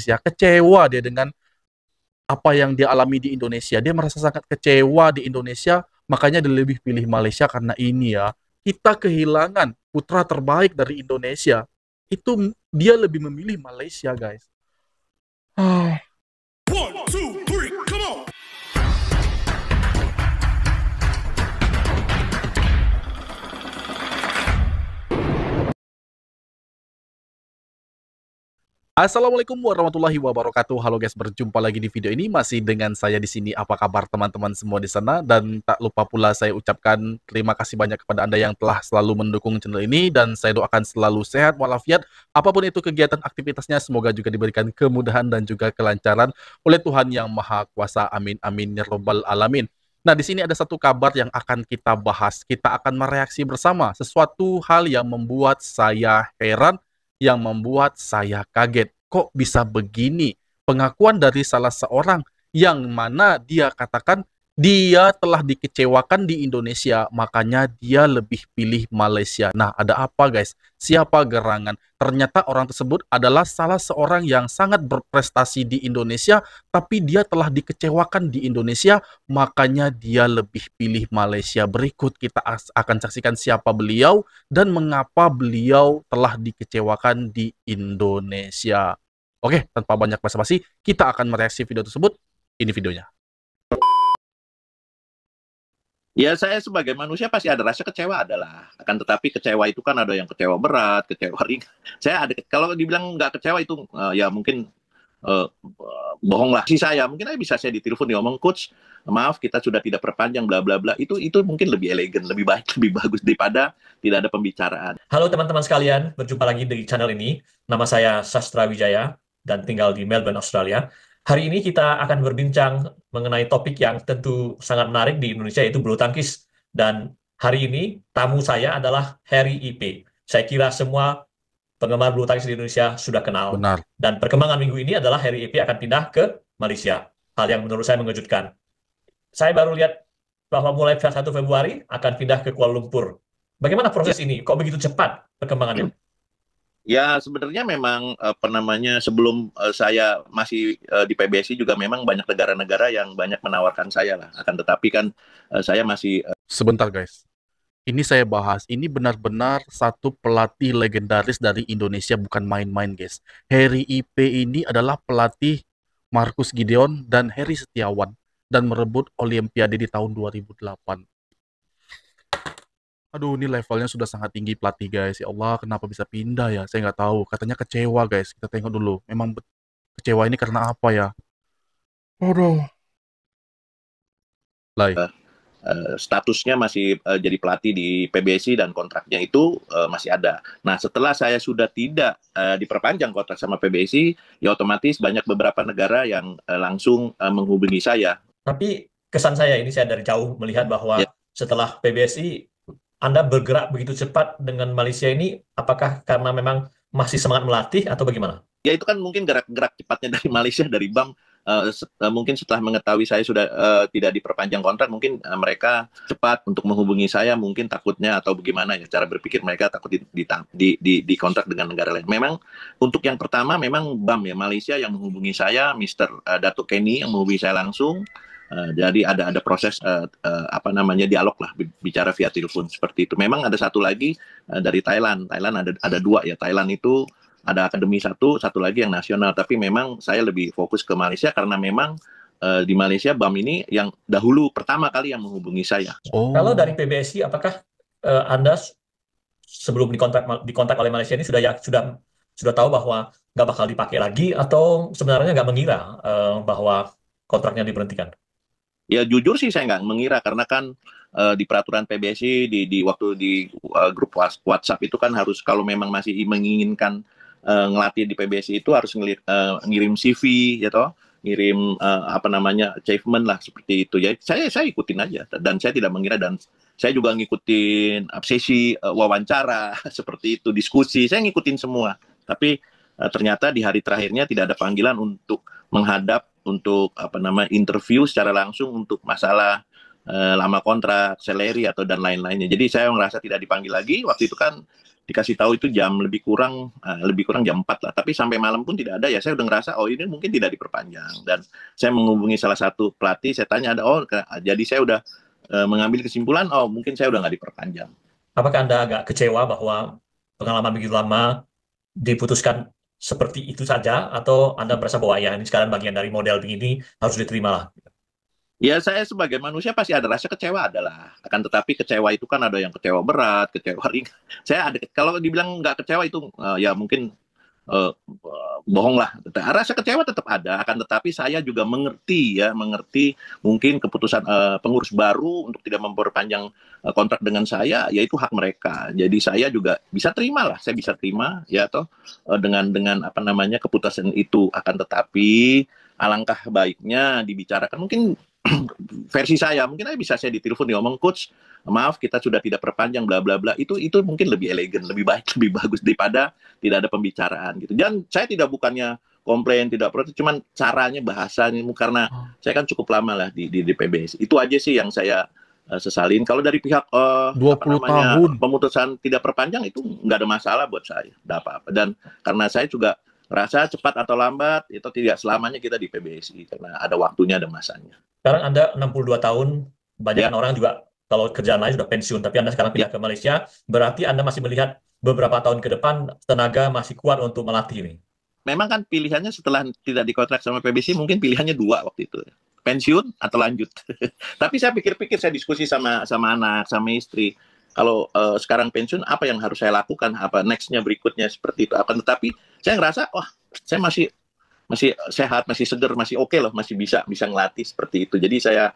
ya, kecewa dia dengan apa yang dia alami di Indonesia. Dia merasa sangat kecewa di Indonesia, makanya dia lebih pilih Malaysia karena ini ya. Kita kehilangan putra terbaik dari Indonesia. Itu dia lebih memilih Malaysia, guys. Ah, One, two, three, come on! Assalamualaikum warahmatullahi wabarakatuh. Halo guys, berjumpa lagi di video ini masih dengan saya di sini. Apa kabar teman-teman semua di sana? Dan tak lupa pula saya ucapkan terima kasih banyak kepada Anda yang telah selalu mendukung channel ini, dan saya doakan selalu sehat walafiat apapun itu kegiatan aktivitasnya. Semoga juga diberikan kemudahan dan juga kelancaran oleh Tuhan yang Maha Kuasa. Amin amin ya robbal alamin. Nah, di sini ada satu kabar yang akan kita bahas. Kita akan mereaksi bersama sesuatu hal yang membuat saya heran, yang membuat saya kaget. Kok bisa begini? Pengakuan dari salah seorang yang mana dia katakan dia telah dikecewakan di Indonesia, makanya dia lebih pilih Malaysia. Nah, ada apa guys? Siapa gerangan? Ternyata orang tersebut adalah salah seorang yang sangat berprestasi di Indonesia, tapi dia telah dikecewakan di Indonesia, makanya dia lebih pilih Malaysia. Berikut kita akan saksikan siapa beliau dan mengapa beliau telah dikecewakan di Indonesia. Oke, tanpa banyak basa-basi, kita akan mereaksi video tersebut. Ini videonya. Ya, saya sebagai manusia pasti ada rasa kecewa adalah. Akan tetapi kecewa itu kan ada yang kecewa berat, kecewa ringan. Saya ada, kalau dibilang nggak kecewa itu ya mungkin bohong lah. Si saya mungkin bisa saya ditelepon diomong, coach, maaf kita sudah tidak perpanjang bla bla bla. Itu mungkin lebih elegan, lebih baik, lebih bagus daripada tidak ada pembicaraan. Halo teman-teman sekalian, berjumpa lagi di channel ini. Nama saya Sastra Wijaya dan tinggal di Melbourne, Australia. Hari ini kita akan berbincang mengenai topik yang tentu sangat menarik di Indonesia, yaitu bulu tangkis. Dan hari ini tamu saya adalah Harry Ipe. Saya kira semua penggemar bulu tangkis di Indonesia sudah kenal. Benar. Dan perkembangan minggu ini adalah Harry Ipe akan pindah ke Malaysia. Hal yang menurut saya mengejutkan. Saya baru lihat bahwa mulai 1 Februari akan pindah ke Kuala Lumpur. Bagaimana proses ini? Kok begitu cepat perkembangannya? Ya, sebenarnya memang sebelum saya masih di PBSI juga memang banyak negara-negara yang banyak menawarkan saya lah. Akan tetapi kan saya masih Sebentar guys. Ini saya bahas, ini benar-benar satu pelatih legendaris dari Indonesia, bukan main-main guys. Harry Ipe ini adalah pelatih Marcus Gideon dan Heri Setiawan dan merebut Olimpiade di tahun 2008. Aduh, ini levelnya sudah sangat tinggi pelatih guys. Ya Allah, kenapa bisa pindah ya? Saya nggak tahu. Katanya kecewa guys. Kita tengok dulu. Memang kecewa ini karena apa ya? Aduh. Lai. statusnya masih jadi pelatih di PBSI dan kontraknya itu masih ada. Nah, setelah saya sudah tidak diperpanjang kontrak sama PBSI, ya otomatis banyak beberapa negara yang langsung menghubungi saya. Tapi kesan saya ini, saya dari jauh melihat bahwa setelah PBSI, Anda bergerak begitu cepat dengan Malaysia ini, apakah karena memang masih semangat melatih atau bagaimana? Ya itu kan mungkin gerak-gerak cepatnya dari Malaysia, dari BAM. Mungkin setelah mengetahui saya sudah tidak diperpanjang kontrak, mungkin mereka cepat untuk menghubungi saya, mungkin takutnya atau bagaimana ya, cara berpikir mereka takut di kontrak dengan negara lain. Memang untuk yang pertama memang BAM ya, Malaysia yang menghubungi saya, Mr. Datuk Kenny yang menghubungi saya langsung. Jadi ada proses dialog lah, bicara via telepon seperti itu. Memang ada satu lagi dari Thailand. Thailand ada dua ya. Thailand itu ada akademi satu lagi yang nasional. Tapi memang saya lebih fokus ke Malaysia karena memang di Malaysia BAM ini yang dahulu pertama kali yang menghubungi saya. Oh. Kalau dari PBSI, apakah Anda sebelum dikontak oleh Malaysia ini sudah tahu bahwa nggak bakal dipakai lagi, atau sebenarnya nggak mengira bahwa kontraknya diberhentikan? Ya jujur sih saya nggak mengira, karena kan di peraturan PBSI waktu di grup WhatsApp itu kan harus, kalau memang masih menginginkan ngelatih di PBSI itu harus ngirim CV ya toh, ngirim achievement lah seperti itu ya. Saya ikutin aja dan saya tidak mengira, dan saya juga ngikutin sesi wawancara seperti itu, diskusi, saya ngikutin semua. Tapi ternyata di hari terakhirnya tidak ada panggilan untuk menghadap untuk interview secara langsung untuk masalah lama kontrak, salary atau dan lain-lainnya. Jadi saya merasa tidak dipanggil lagi. Waktu itu kan dikasih tahu itu jam lebih kurang jam 4 lah. Tapi sampai malam pun tidak ada, ya saya udah ngerasa oh ini mungkin tidak diperpanjang. Dan saya menghubungi salah satu pelatih, saya tanya jadi saya udah mengambil kesimpulan mungkin saya udah nggak diperpanjang. Apakah Anda agak kecewa bahwa pengalaman begitu lama diputuskan seperti itu saja, atau Anda merasa bahwa ya ini sekarang bagian dari model begini harus diterima lah? Ya saya sebagai manusia pasti ada rasa kecewa adalah. Akan tetapi kecewa itu kan ada yang kecewa berat, kecewa ringan. Saya ada, kalau dibilang nggak kecewa itu ya mungkin bohong lah. Rasa kecewa tetap ada, akan tetapi saya juga mengerti mungkin keputusan pengurus baru untuk tidak memperpanjang kontrak dengan saya, yaitu hak mereka. Jadi saya juga bisa terima lah, saya bisa terima ya dengan apa namanya keputusan itu. Akan tetapi alangkah baiknya dibicarakan mungkin versi saya, mungkin bisa saya ditelepon ngomong, coach maaf kita sudah tidak perpanjang bla bla bla, itu mungkin lebih elegan, lebih baik, lebih bagus daripada tidak ada pembicaraan gitu. Dan saya bukannya komplain, tidak protes, cuman caranya, bahasanya, karena saya kan cukup lama lah di PBSI. Itu aja sih yang saya sesalin. Kalau dari pihak 20 tahun pemutusan tidak perpanjang itu nggak ada masalah buat saya, nggak apa-apa. Dan karena saya juga rasa cepat atau lambat itu tidak selamanya kita di PBSI, karena ada waktunya, ada masanya. Sekarang Anda 62 tahun, banyak orang juga kalau kerjaan lain sudah pensiun, tapi Anda sekarang pindah ke Malaysia, berarti Anda masih melihat beberapa tahun ke depan tenaga masih kuat untuk melatih ini. Memang kan pilihannya setelah tidak dikontrak sama PBSI, mungkin pilihannya dua waktu itu, pensiun atau lanjut. Tapi saya pikir-pikir, saya diskusi sama anak, sama istri, kalau sekarang pensiun apa yang harus saya lakukan, apa next-nya berikutnya seperti itu. Akan tetapi saya ngerasa saya masih sehat, masih seger, masih oke loh, masih bisa ngelatih seperti itu. Jadi saya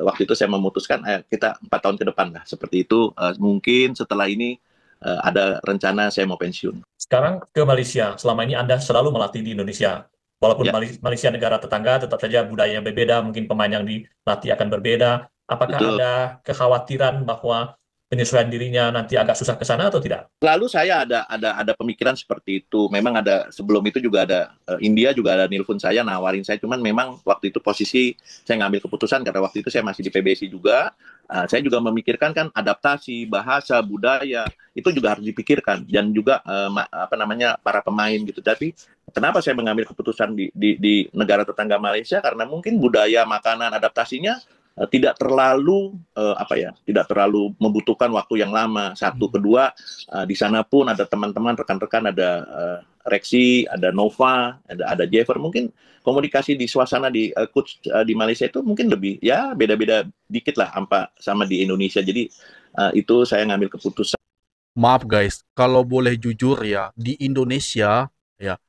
waktu itu saya memutuskan kita 4 tahun ke depan lah seperti itu. Mungkin setelah ini ada rencana saya mau pensiun. Sekarang ke Malaysia, selama ini Anda selalu melatih di Indonesia. Walaupun Malaysia negara tetangga, tetap saja budaya berbeda, mungkin pemain yang dilatih akan berbeda. Apakah ada kekhawatiran bahwa penyesuaian dirinya nanti agak susah ke sana atau tidak? Lalu saya ada pemikiran seperti itu. Memang ada, sebelum itu juga ada India juga ada nelpon saya, nawarin saya. Cuman memang waktu itu posisi saya ngambil keputusan karena waktu itu saya masih di PBSI juga. Saya juga memikirkan kan adaptasi bahasa, budaya itu juga harus dipikirkan, dan juga para pemain gitu. Tapi kenapa saya mengambil keputusan di negara tetangga Malaysia? Karena mungkin budaya, makanan, adaptasinya tidak terlalu tidak terlalu membutuhkan waktu yang lama. Satu, kedua di sana pun ada teman-teman, rekan-rekan, ada Rexy, ada Nova, ada Jeffer. Mungkin komunikasi di suasana di coach di Malaysia itu mungkin lebih ya beda-beda dikit lah sama di Indonesia. Jadi itu saya ngambil keputusan. Maaf guys, kalau boleh jujur ya, di Indonesia ya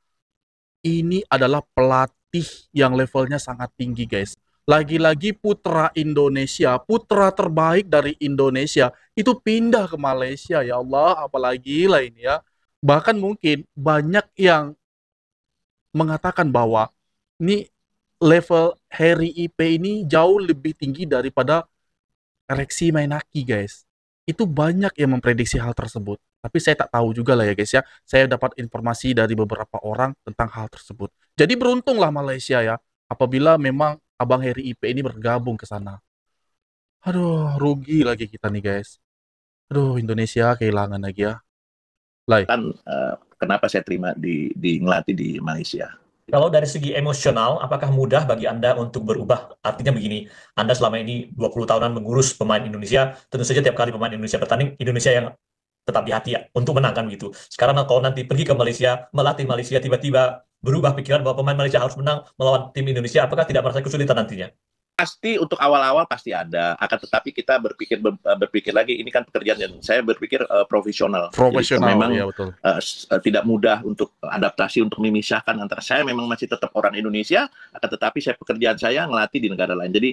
ini adalah pelatih yang levelnya sangat tinggi guys. Lagi-lagi putra Indonesia, putra terbaik dari Indonesia, itu pindah ke Malaysia, ya Allah, apalagi lah ini ya. Bahkan mungkin banyak yang mengatakan bahwa ini level Harry Ipe ini jauh lebih tinggi daripada Rexy Mainaki, guys. Itu banyak yang memprediksi hal tersebut. Tapi saya tak tahu juga lah ya guys ya. Saya dapat informasi dari beberapa orang tentang hal tersebut. Jadi beruntunglah Malaysia ya, apabila memang Abang Harry Ipe ini bergabung ke sana. Aduh, rugi lagi kita nih guys. Aduh, Indonesia kehilangan lagi ya. Kan kenapa saya terima di ngelatih di Malaysia. Kalau dari segi emosional, apakah mudah bagi Anda untuk berubah? Artinya begini, Anda selama ini 20 tahunan mengurus pemain Indonesia, tentu saja tiap kali pemain Indonesia bertanding, Indonesia yang tetap di hati ya, untuk menang kan gitu. Sekarang kalau nanti pergi ke Malaysia, melatih Malaysia, tiba-tiba berubah pikiran bahwa pemain Malaysia harus menang melawan tim Indonesia, apakah tidak merasa kesulitan nantinya? Pasti untuk awal-awal pasti ada, akan tetapi kita berpikir lagi, ini kan pekerjaan yang saya berpikir profesional. Profesional, memang ya betul. Tidak mudah untuk adaptasi, untuk memisahkan antara saya memang masih tetap orang Indonesia, akan tetapi pekerjaan saya ngelatih di negara lain. Jadi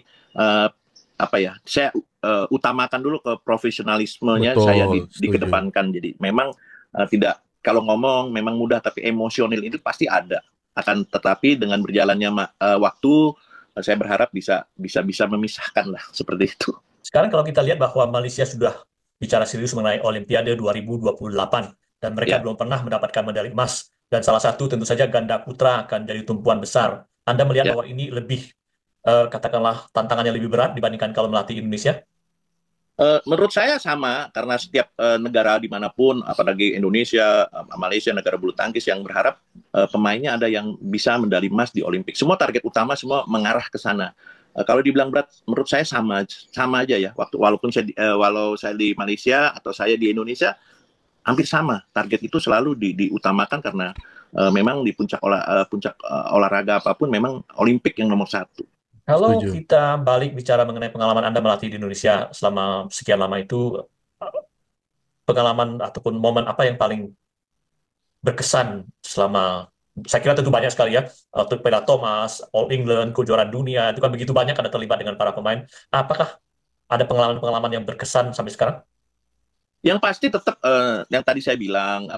saya utamakan dulu ke profesionalismenya, betul, saya dikedepankan. Jadi memang tidak, kalau ngomong memang mudah, tapi emosional itu pasti ada. Akan tetapi dengan berjalannya waktu, saya berharap bisa memisahkan lah seperti itu. Sekarang kalau kita lihat bahwa Malaysia sudah bicara serius mengenai Olimpiade 2028 dan mereka belum pernah mendapatkan medali emas, dan salah satu tentu saja ganda putra akan jadi tumpuan besar. Anda melihat bahwa ini lebih katakanlah tantangannya lebih berat dibandingkan kalau melatih Indonesia? Menurut saya sama, karena setiap negara dimanapun, apalagi Indonesia, Malaysia, negara bulu tangkis yang berharap pemainnya ada yang bisa medali emas di Olimpik. Semua target utama semua mengarah ke sana. Kalau dibilang berat, menurut saya sama aja ya. Walaupun walau saya di Malaysia atau saya di Indonesia, hampir sama. Target itu selalu diutamakan karena memang di puncak olahraga apapun memang Olimpik yang nomor satu. Kalau Setuju. kita balik bicara mengenai pengalaman Anda melatih di Indonesia selama sekian lama itu, pengalaman ataupun momen apa yang paling berkesan selama, saya kira tentu banyak sekali ya, untuk Piala Thomas, All England, kejuaraan dunia, itu kan begitu banyak Anda terlibat dengan para pemain. Apakah ada pengalaman-pengalaman yang berkesan sampai sekarang? Yang pasti tetap yang tadi saya bilang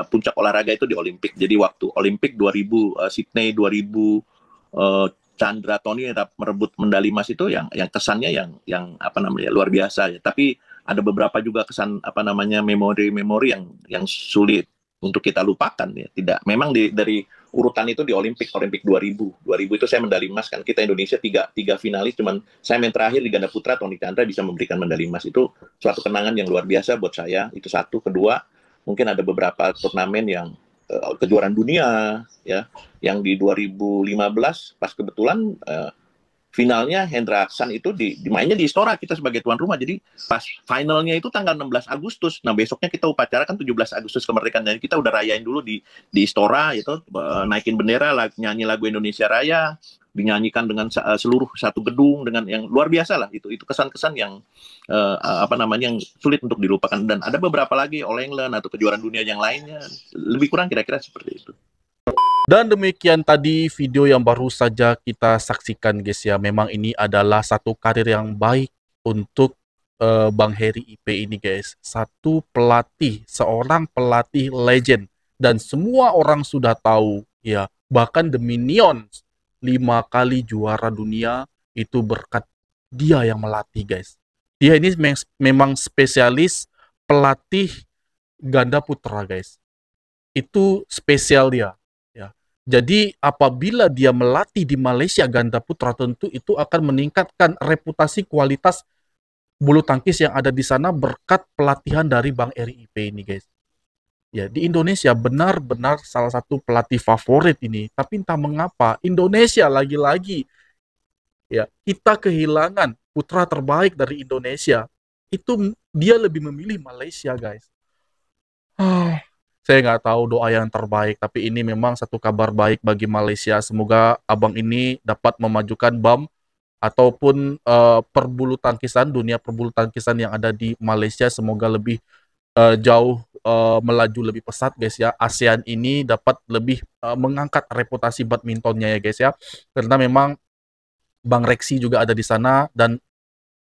puncak olahraga itu di Olimpik. Jadi waktu Olimpik 2000 Sydney 2000 Chandra Tony merebut medali emas itu yang kesannya yang apa namanya luar biasa ya. Tapi ada beberapa juga kesan apa namanya memori-memori yang sulit untuk kita lupakan ya. Tidak memang dari urutan itu di Olimpik 2000 itu saya medali emas kan, kita Indonesia tiga finalis, cuman saya main terakhir di ganda putra Tony Chandra bisa memberikan medali emas. Itu suatu kenangan yang luar biasa buat saya. Itu satu. Kedua, mungkin ada beberapa turnamen yang kejuaraan dunia ya, yang di 2015 pas kebetulan finalnya Hendra Aksan itu dimainnya di Istora, kita sebagai tuan rumah. Jadi pas finalnya itu tanggal 16 Agustus. Nah, besoknya kita upacara kan 17 Agustus kemerdekaan. Jadi kita udah rayain dulu di Istora itu, naikin bendera, nyanyi lagu Indonesia Raya, dinyanyikan dengan seluruh satu gedung dengan yang luar biasa lah. Itu kesan-kesan yang apa namanya yang sulit untuk dilupakan. Dan ada beberapa lagi All England atau kejuaraan dunia yang lainnya. Lebih kurang kira-kira seperti itu. Dan demikian tadi video yang baru saja kita saksikan guys ya. Memang ini adalah satu karir yang baik untuk Bang Heri IP ini guys. Satu pelatih, seorang pelatih legend. Dan semua orang sudah tahu ya. Bahkan The Minions 5 kali juara dunia itu berkat dia yang melatih guys. Dia ini memang spesialis pelatih ganda putra guys. Itu spesial dia. Jadi apabila dia melatih di Malaysia ganda putra, tentu itu akan meningkatkan reputasi kualitas bulu tangkis yang ada di sana berkat pelatihan dari Bang Eri IP ini guys. Ya, di Indonesia benar-benar salah satu pelatih favorit ini. Tapi entah mengapa Indonesia lagi-lagi ya, kita kehilangan putra terbaik dari Indonesia. Itu dia lebih memilih Malaysia guys. Saya nggak tahu doa yang terbaik, tapi ini memang satu kabar baik bagi Malaysia. Semoga abang ini dapat memajukan BAM ataupun perbulu tangkisan, dunia perbulu tangkisan yang ada di Malaysia. Semoga lebih jauh melaju lebih pesat guys ya. ASEAN ini dapat lebih mengangkat reputasi badmintonnya ya guys ya. Karena memang Bang Reksi juga ada di sana dan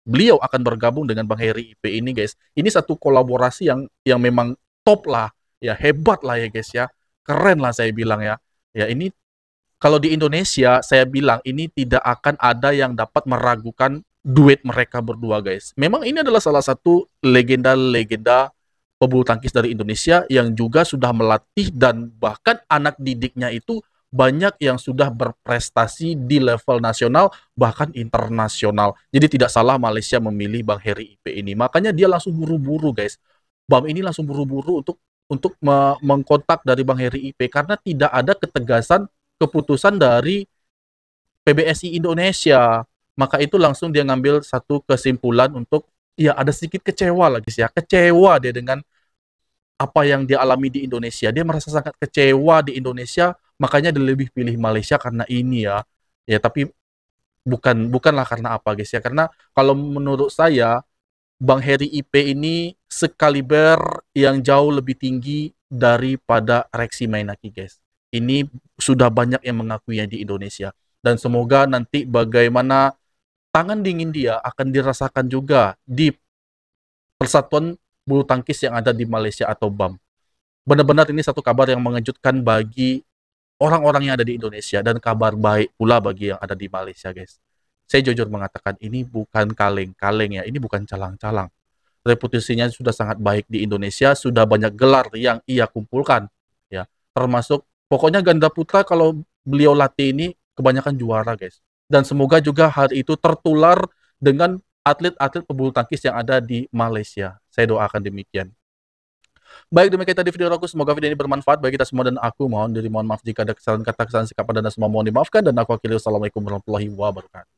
beliau akan bergabung dengan Bang Heri IP ini guys. Ini satu kolaborasi yang memang top lah. Ya hebat lah ya guys ya, keren lah saya bilang ya. Ya ini kalau di Indonesia saya bilang ini tidak akan ada yang dapat meragukan duet mereka berdua guys. Memang ini adalah salah satu legenda-legenda pebulu tangkis dari Indonesia yang juga sudah melatih dan bahkan anak didiknya itu banyak yang sudah berprestasi di level nasional bahkan internasional. Jadi tidak salah Malaysia memilih Bang Heri IP ini. Makanya dia langsung buru-buru guys. BAM ini langsung buru-buru untuk mengkontak dari Bang Heri IP karena tidak ada ketegasan keputusan dari PBSI Indonesia. Maka itu langsung dia ngambil satu kesimpulan untuk ya ada sedikit kecewa lagi sih ya. Kecewa dia dengan apa yang dia alami di Indonesia. Dia merasa sangat kecewa di Indonesia, makanya dia lebih pilih Malaysia karena ini ya. Ya tapi bukanlah karena apa guys ya. Karena kalau menurut saya Bang Heri IP ini sekaliber yang jauh lebih tinggi daripada Reksi Mainaki guys. Ini sudah banyak yang mengakuinya di Indonesia. Dan semoga nanti bagaimana tangan dingin dia akan dirasakan juga di persatuan bulu tangkis yang ada di Malaysia atau BAM. Benar-benar ini satu kabar yang mengejutkan bagi orang-orang yang ada di Indonesia dan kabar baik pula bagi yang ada di Malaysia guys. Saya jujur mengatakan ini bukan kaleng-kaleng ya, ini bukan calang-calang. Reputasinya sudah sangat baik di Indonesia, sudah banyak gelar yang ia kumpulkan ya. Termasuk pokoknya ganda putra kalau beliau latih ini kebanyakan juara guys. Dan semoga juga hari itu tertular dengan atlet-atlet pebulu tangkis yang ada di Malaysia. Saya doakan demikian. Baik, demikian tadi video aku. Semoga video ini bermanfaat bagi kita semua dan aku mohon maaf jika ada kesalahan kata, kesalahan sikap pada Anda semua mohon dimaafkan dan aku akhiri. Wassalamualaikum warahmatullahi wabarakatuh.